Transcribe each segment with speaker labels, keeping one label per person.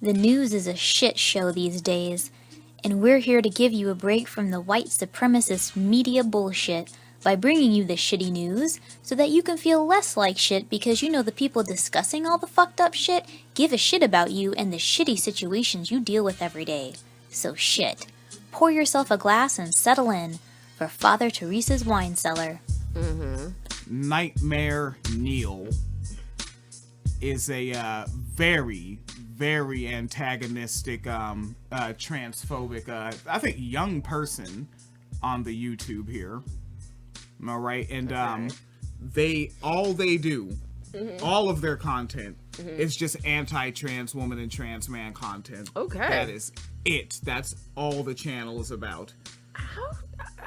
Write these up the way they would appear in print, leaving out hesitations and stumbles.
Speaker 1: The news is a shit show these days, and we're here to give you a break from the white supremacist media bullshit by bringing you the shitty news so that you can feel less like shit because you know the people discussing all the fucked up shit give a shit about you and the shitty situations you deal with every day. So shit. Pour yourself a glass and settle in for Father Teresa's wine cellar.
Speaker 2: Nightmare Neal is a very, very antagonistic, transphobic, I think young person on the YouTube here. All right, and all they do, all of their content is just anti-trans woman and trans man content.
Speaker 3: Okay,
Speaker 2: that is it. That's all the channel is about.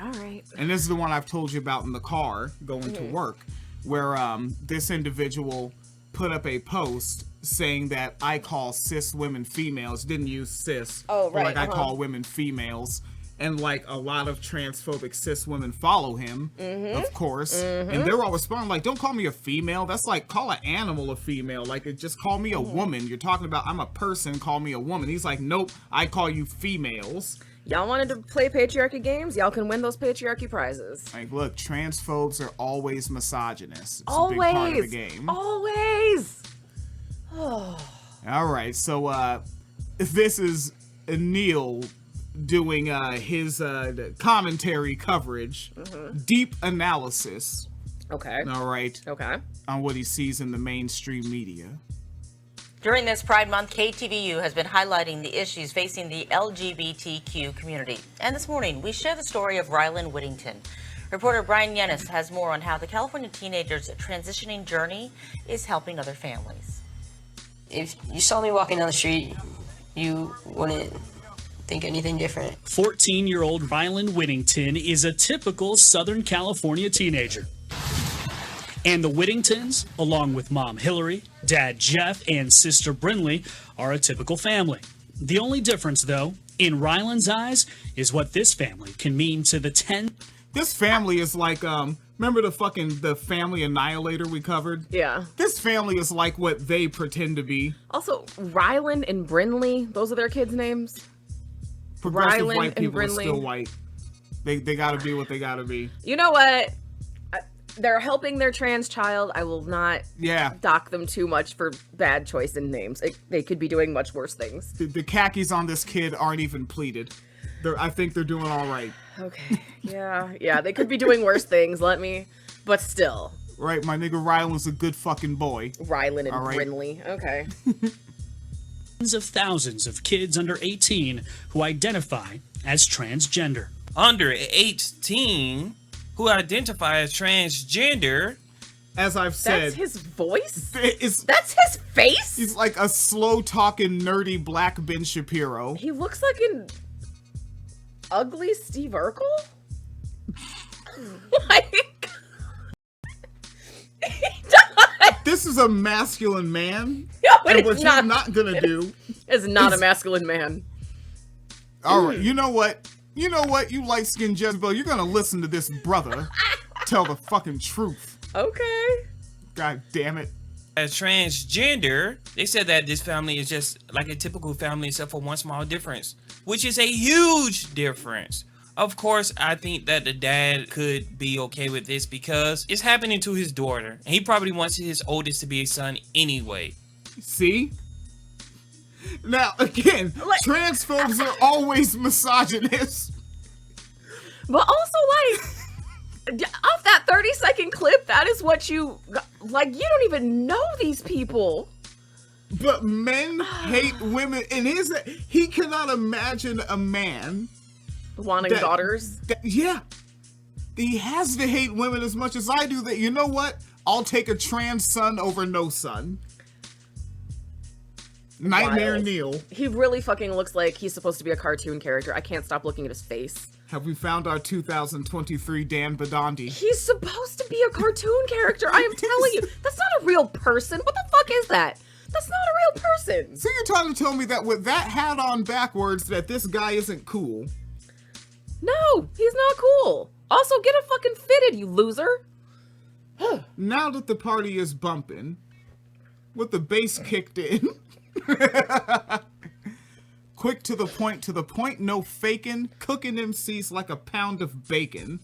Speaker 3: All right.
Speaker 2: And this is the one I've told you about in the car going to work, where this individual put up a post saying that I call cis women females. Didn't use cis.
Speaker 3: Oh, right.
Speaker 2: But I call women females. And like a lot of transphobic cis women follow him, of course. And they're all responding like, don't call me a female. That's like, call an animal a female. Like, just call me a woman. You're talking about, I'm a person, call me a woman. He's like, nope, I call you females.
Speaker 3: Y'all wanted to play patriarchy games? Y'all can win those patriarchy prizes.
Speaker 2: Like, look, transphobes are always misogynists. It's
Speaker 3: always.
Speaker 2: a big part of the game.
Speaker 3: Always.
Speaker 2: All right, so this is Neal doing his commentary coverage, deep analysis.
Speaker 3: Okay.
Speaker 2: All right.
Speaker 3: Okay.
Speaker 2: On what he sees in the mainstream media.
Speaker 4: During this Pride Month, KTVU has been highlighting the issues facing the LGBTQ community. And this morning, we share the story of Rylan Whittington. Reporter Brian Yennis has more on how the California teenager's transitioning journey is helping other families.
Speaker 5: If you saw me walking down the street, you wouldn't think anything different.
Speaker 6: 14-year-old Rylan Whittington is a typical Southern California teenager. And the Whittingtons, along with mom Hillary, dad Jeff, and sister Brinley, are a typical family. The only difference, though, in Rylan's eyes, is what this family can mean to the 10...
Speaker 2: This family is like, remember the family annihilator we covered?
Speaker 3: Yeah.
Speaker 2: This family is like what they pretend to be.
Speaker 3: Also, Rylan and Brinley, those are their kids' names?
Speaker 2: Progressive
Speaker 3: Rylan
Speaker 2: white
Speaker 3: and
Speaker 2: people are
Speaker 3: Brinley.
Speaker 2: still white. They gotta be what they gotta be.
Speaker 3: You know what? They're helping their trans child. I will not dock them too much for bad choice in names. They could be doing much worse things.
Speaker 2: The khakis on this kid aren't even pleated. I think they're doing all right.
Speaker 3: Okay. Yeah, they could be doing worse things, but still.
Speaker 2: Right, my nigga Rylan's a good fucking boy.
Speaker 3: Rylan and
Speaker 2: right.
Speaker 3: Brinley. Okay.
Speaker 6: Tens of thousands of kids under 18 who identify as transgender.
Speaker 7: Under 18 who identify as transgender.
Speaker 2: As I've said,
Speaker 3: that's his voice?
Speaker 2: That's
Speaker 3: his face?
Speaker 2: He's like a slow-talking, nerdy black Ben Shapiro.
Speaker 3: He looks like an ugly Steve Urkel? Like...
Speaker 2: This is a masculine man.
Speaker 3: No,
Speaker 2: and what you're not gonna do
Speaker 3: is not a masculine man.
Speaker 2: Alright, you know what? You light-skinned Jezebel, you're gonna listen to this brother tell the fucking truth.
Speaker 3: Okay.
Speaker 2: God damn it.
Speaker 7: As transgender, they said that this family is just like a typical family except for one small difference, which is a huge difference. Of course, I think that the dad could be okay with this because it's happening to his daughter. And he probably wants his oldest to be a son anyway.
Speaker 2: See? Now, again, transphobes are always misogynist.
Speaker 3: But also, off that 30-second clip, that is what you don't even know these people.
Speaker 2: But men hate women, and he cannot imagine a man
Speaker 3: wanting daughters.
Speaker 2: He has to hate women as much as I do. That, you know what? I'll take a trans son over no son. Nightmare
Speaker 3: Wild.
Speaker 2: Neal.
Speaker 3: He really fucking looks like he's supposed to be a cartoon character. I can't stop looking at his face.
Speaker 2: Have we found our 2023 Dan Badandi?
Speaker 3: He's supposed to be a cartoon character. I am telling you. That's not a real person. What the fuck is that? That's not a real person.
Speaker 2: So you're trying to tell me that with that hat on backwards that this guy isn't cool?
Speaker 3: No, he's not cool. Also, get a fucking fitted, you loser.
Speaker 2: Now that the party is bumping, with the bass kicked in, Quick to the point, no faking. Cooking MCs like a pound of bacon.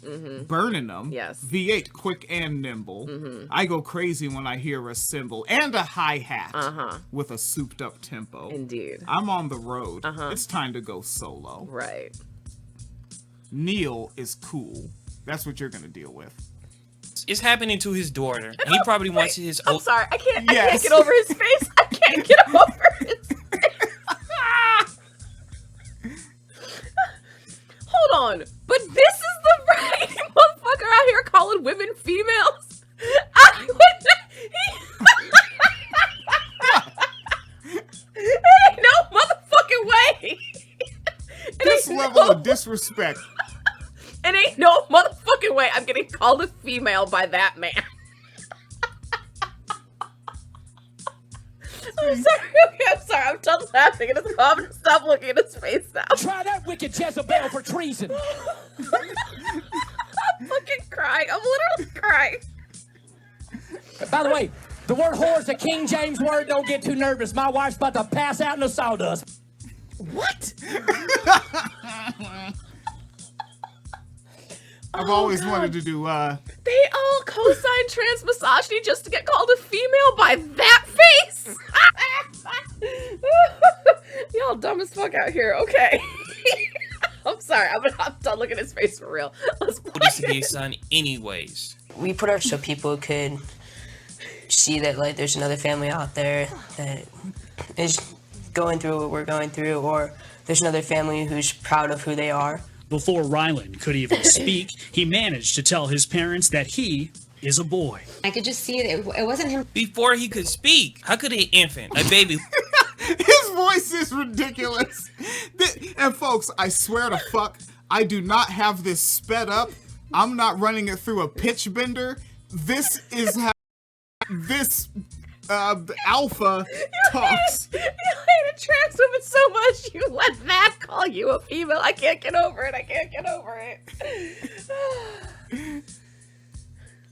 Speaker 2: Burning them.
Speaker 3: Yes.
Speaker 2: V8, quick and nimble. I go crazy when I hear a cymbal and a hi-hat with a souped-up tempo.
Speaker 3: Indeed.
Speaker 2: I'm on the road. It's time to go solo.
Speaker 3: Right.
Speaker 2: Neal is cool. That's what you're going to deal with.
Speaker 7: It's happening to his daughter. And he probably wants his
Speaker 3: I'm
Speaker 7: old.
Speaker 3: sorry. I can't get over his face. I can't get over his face. Hold on. But this is the right motherfucker out here calling women females? I wouldn't. Ain't no motherfucking way.
Speaker 2: This level of disrespect.
Speaker 3: It ain't no motherfucking way I'm getting called a female by that man. I'm sorry. Okay, I'm sorry. I'm done laughing. I'm gonna stop looking at his face now.
Speaker 8: Try that wicked Jezebel for treason.
Speaker 3: I'm fucking crying. I'm literally crying.
Speaker 8: By the way, the word whore is a King James word. Don't get too nervous. My wife's about to pass out in the sawdust.
Speaker 3: What?
Speaker 2: I've always wanted to do,
Speaker 3: They all co-sign trans misogyny just to get called a female by that face? Y'all dumb as fuck out here. Okay. I'm sorry. I'm done looking at his face for real. Let's play
Speaker 7: This to be
Speaker 3: it.
Speaker 7: his son, anyways.
Speaker 5: We put our so people could see that like there's another family out there that is going through what we're going through, or there's another family who's proud of who they are.
Speaker 6: Before Rylan could even speak, he managed to tell his parents that he is a boy.
Speaker 9: I could just see it. It wasn't him.
Speaker 7: Before he could speak, how could an infant, a baby,
Speaker 2: his voice is ridiculous. And folks, I swear to fuck, I do not have this sped up. I'm not running it through a pitch bender. This is how this alpha talks.
Speaker 3: You hate a trans woman so much, you let that call you a female. I can't get over it. I can't get over it.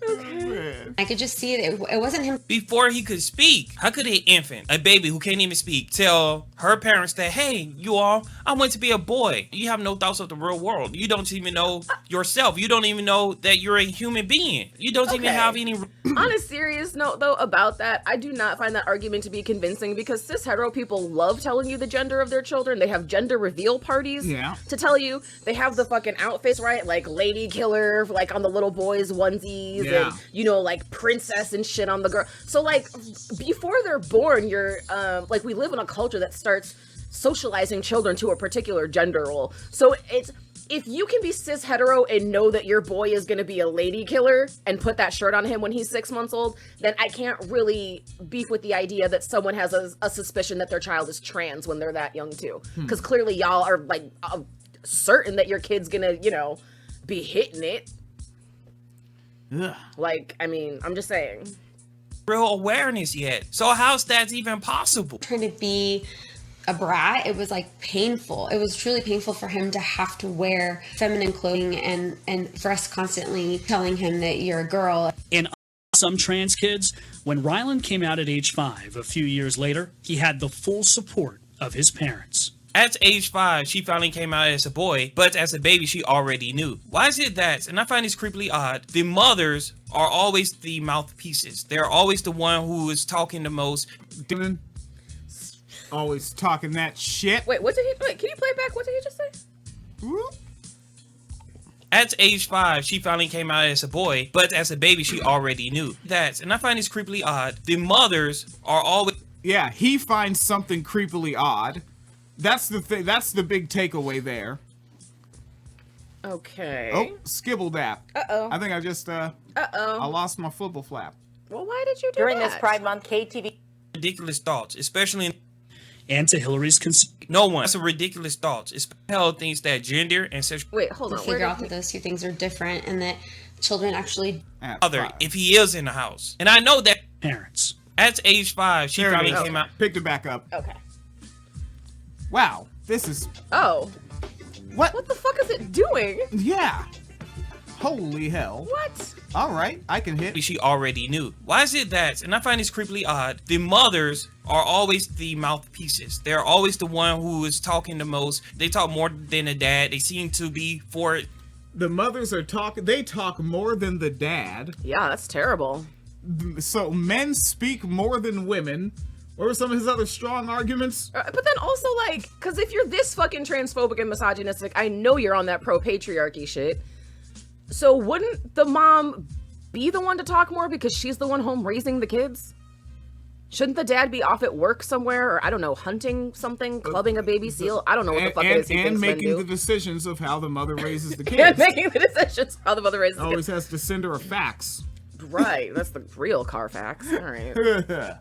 Speaker 3: Okay.
Speaker 9: I could just see it. It wasn't him.
Speaker 7: before he could speak, how could an infant, a baby who can't even speak, tell her parents that, hey, you all, I want to be a boy. You have no thoughts of the real world. You don't even know yourself. You don't even know that you're a human being. You don't even have any...
Speaker 3: On a serious note, though, about that, I do not find that argument to be convincing because cis hetero people love telling you the gender of their children. They have gender reveal parties to tell you. They have the fucking outfits, right? Like lady killer, like on the little boys' onesies, and, you know, like princess and shit on the girl. So, like, before they're born, you're, like, we live in a culture that starts socializing children to a particular gender role. So it's... If you can be cis hetero and know that your boy is going to be a lady killer and put that shirt on him when he's 6 months old, then I can't really beef with the idea that someone has a suspicion that their child is trans when they're that young too. Because clearly y'all are like certain that your kid's going to, you know, be hitting it.
Speaker 2: Ugh.
Speaker 3: Like, I mean, I'm just saying.
Speaker 7: real awareness yet. So how's that even possible?
Speaker 9: Trying to be a brat, it was like painful. It was truly painful for him to have to wear feminine clothing and for us constantly telling him that you're a girl.
Speaker 6: And some trans kids, when Rylan came out at age 5 a few years later, he had the full support of his parents.
Speaker 7: At age 5, she finally came out as a boy, but as a baby, she already knew. Why is it that, and I find this creepily odd, the mothers are always the mouthpieces. They're always the one who is talking the most.
Speaker 2: Always talking that shit.
Speaker 3: Wait, can you play back? What did he just say?
Speaker 2: Whoop.
Speaker 7: At age 5, she finally came out as a boy, but as a baby, she already knew. That, and I find this creepily odd, the mothers are always...
Speaker 2: Yeah, he finds something creepily odd. That's the thing. That's the big takeaway there.
Speaker 3: Okay.
Speaker 2: Oh, skibble-dap.
Speaker 3: Uh-oh.
Speaker 2: I think I just, I lost my flibble flap.
Speaker 3: Well, why did you do
Speaker 4: During
Speaker 3: that?
Speaker 4: this Pride Month, KTV...
Speaker 7: ridiculous thoughts, especially in...
Speaker 6: And to Hillary's
Speaker 7: No one. That's a ridiculous thoughts. It's hell thinks that gender and sexual...
Speaker 3: Wait, hold
Speaker 9: To
Speaker 3: on.
Speaker 9: figure out that those two things are different and that children actually...
Speaker 7: Other, if he is in the house. And I know that...
Speaker 6: Parents.
Speaker 7: At age 5, she
Speaker 2: There it
Speaker 7: finally
Speaker 2: is.
Speaker 7: came out...
Speaker 2: Picked it back up.
Speaker 3: Okay.
Speaker 2: Wow, this is...
Speaker 3: Oh.
Speaker 2: What?
Speaker 3: What the fuck is it doing?
Speaker 2: Yeah. Holy hell.
Speaker 3: What?
Speaker 2: All right, I can hit.
Speaker 7: She already knew. Why is it that, and I find this creepily odd, the mothers are always the mouthpieces. They're always the one who is talking the most. They talk more than the dad. They seem to be for it.
Speaker 2: The mothers are talking, they talk more than the dad.
Speaker 3: Yeah, that's terrible.
Speaker 2: So men speak more than women. What were some of his other strong arguments?
Speaker 3: But then also, like, because if you're this fucking transphobic and misogynistic, I know you're on that pro-patriarchy shit. So wouldn't the mom be the one to talk more because she's the one home raising the kids? Shouldn't the dad be off at work somewhere, or I don't know, hunting something, clubbing a baby seal? I don't know what the fuck it is he thinks men do.
Speaker 2: And making the decisions of how the mother raises the kids.
Speaker 3: And making the decisions how the mother raises the kids.
Speaker 2: Always has to send her a fax.
Speaker 3: Right, that's the real Carfax. All right.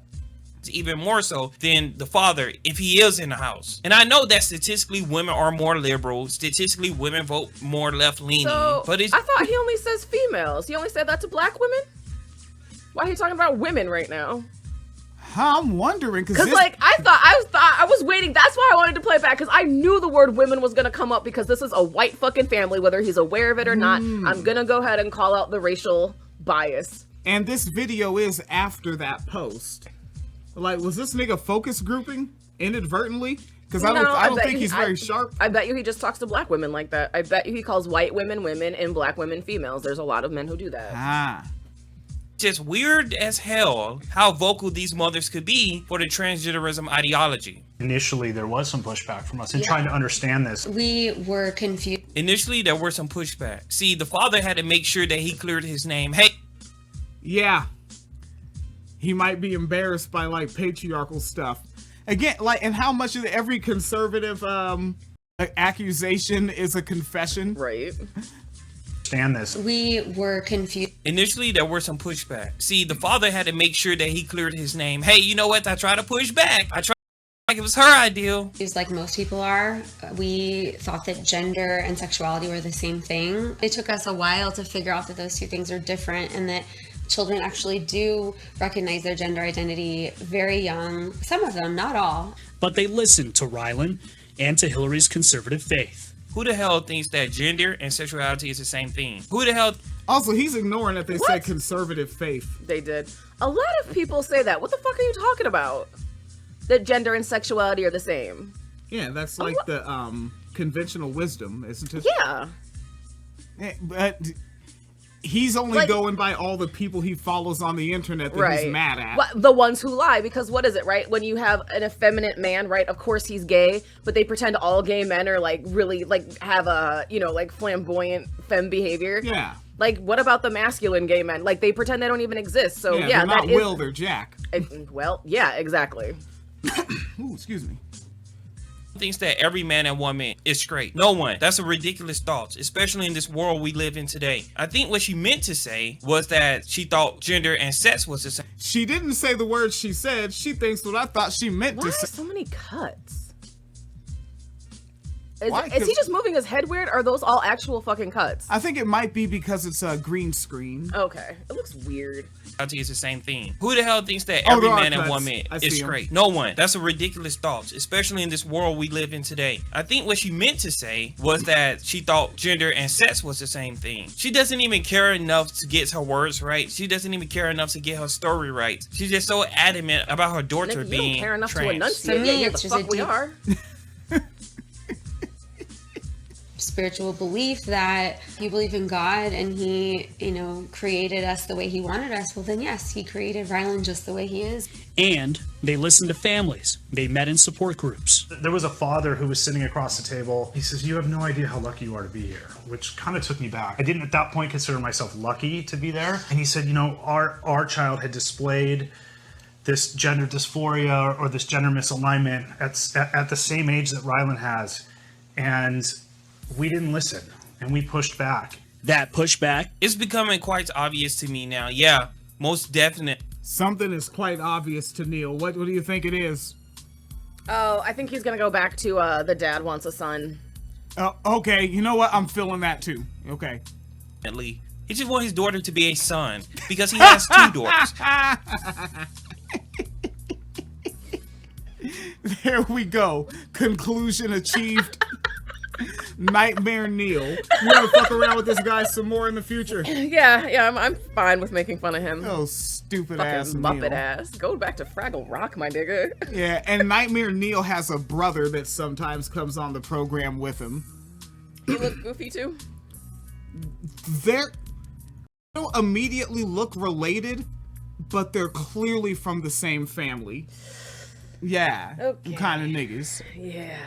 Speaker 7: Even more so than the father if he is in the house. And I know that statistically women are more liberal. Statistically women vote more left-leaning.
Speaker 3: So,
Speaker 7: but it's,
Speaker 3: I thought he only says females. He only said that to black women? Why are you talking about women right now?
Speaker 2: I'm wondering
Speaker 3: because like I was waiting. That's why I wanted to play it back, because I knew the word women was gonna come up, because this is a white fucking family, whether he's aware of it or not. I'm gonna go ahead and call out the racial bias.
Speaker 2: And this video is after that post. Like, was this nigga focus grouping inadvertently? Because I don't think he's very sharp.
Speaker 3: I bet you he just talks to black women like that. I bet you he calls white women women and black women females. There's a lot of men who do that.
Speaker 7: Just weird as hell how vocal these mothers could be for the transgenderism ideology.
Speaker 10: Initially, there was some pushback from us in trying to understand this.
Speaker 9: We were confused.
Speaker 7: Initially, there were some pushback. See, the father had to make sure that he cleared his name. Hey.
Speaker 2: Yeah. He might be embarrassed by, like, patriarchal stuff. Again, like, and how much of every conservative accusation is a confession.
Speaker 3: Right.
Speaker 10: This.
Speaker 9: We were confused.
Speaker 7: Initially, there were some pushback. See, the father had to make sure that he cleared his name. Hey, you know what? I tried to push back. I tried like it was her idea.
Speaker 9: Like most people are, we thought that gender and sexuality were the same thing. It took us a while to figure out that those two things are different, and that children actually do recognize their gender identity very young. Some of them, not all.
Speaker 6: But they listened to Rylan and to Hillary's conservative faith.
Speaker 7: Who the hell thinks that gender and sexuality is the same thing? Who the hell?
Speaker 2: Also, he's ignoring that they said conservative faith.
Speaker 3: They did. A lot of people say that. What the fuck are you talking about? That gender and sexuality are the same.
Speaker 2: Yeah, that's like the conventional wisdom, isn't it?
Speaker 3: Yeah.
Speaker 2: But he's only going by all the people he follows on the internet that he's mad at.
Speaker 3: The ones who lie, because what is it, right? When you have an effeminate man, right? Of course he's gay, but they pretend all gay men are like really like have a, you know, like flamboyant femme behavior.
Speaker 2: Yeah.
Speaker 3: Like, what about the masculine gay men? Like, they pretend they don't even exist. So yeah,
Speaker 2: they're not Will, they're Jack.
Speaker 3: Well, yeah, exactly.
Speaker 2: Ooh, excuse me.
Speaker 7: Thinks that every man and woman is straight. No one. That's a ridiculous thought, especially in this world we live in today. I think what she meant to say was that she thought gender and sex was the same.
Speaker 2: She didn't say the words she said. She thinks what I thought she meant to say.
Speaker 3: Why so many cuts? Is he just moving his head weird? Or are those all actual fucking cuts?
Speaker 2: I think it might be because it's a green screen.
Speaker 3: Okay. It looks weird.
Speaker 7: It's the same thing. Who the hell thinks that every man and woman is straight? No one. That's a ridiculous thought, especially in this world we live in today. I think what she meant to say was that she thought gender and sex was the same thing. She doesn't even care enough to get her words right. She doesn't even care enough to get her story right. She's just so adamant about her daughter being
Speaker 3: don't care enough
Speaker 7: trans.
Speaker 3: to enunciate. Yeah, the fuck we are.
Speaker 9: Spiritual belief that you believe in God and he, you know, created us the way he wanted us, well then yes, he created Rylan just the way he is.
Speaker 6: And they listened to families. They met in support groups.
Speaker 10: There was a father who was sitting across the table. He says, "You have no idea how lucky you are to be here," which kind of took me back. I didn't at that point consider myself lucky to be there. And he said, you know, our child had displayed this gender dysphoria or this gender misalignment at the same age that Rylan has. And we didn't listen, and we pushed back.
Speaker 6: That pushback
Speaker 7: is becoming quite obvious to me now. Yeah, most definite.
Speaker 2: Something is quite obvious to Neal. What do you think it is?
Speaker 3: Oh, I think he's gonna go back to the dad wants a son.
Speaker 2: Okay, you know what? I'm feeling that too. Okay.
Speaker 7: He just wants his daughter to be a son because he has two daughters.
Speaker 2: There we go. Conclusion achieved. Nightmare Neal. We're gonna fuck around with this guy some more in the future.
Speaker 3: Yeah, I'm fine with making fun of him.
Speaker 2: Oh, stupid
Speaker 3: Fucking
Speaker 2: ass
Speaker 3: Muppet
Speaker 2: Neal.
Speaker 3: ass. Go back to Fraggle Rock, my nigga.
Speaker 2: Yeah, and Nightmare Neal has a brother that sometimes comes on the program with him.
Speaker 3: He look goofy too.
Speaker 2: They don't immediately look related, but they're clearly from the same family. Yeah,
Speaker 3: Okay.
Speaker 2: kind of niggas.
Speaker 3: Yeah.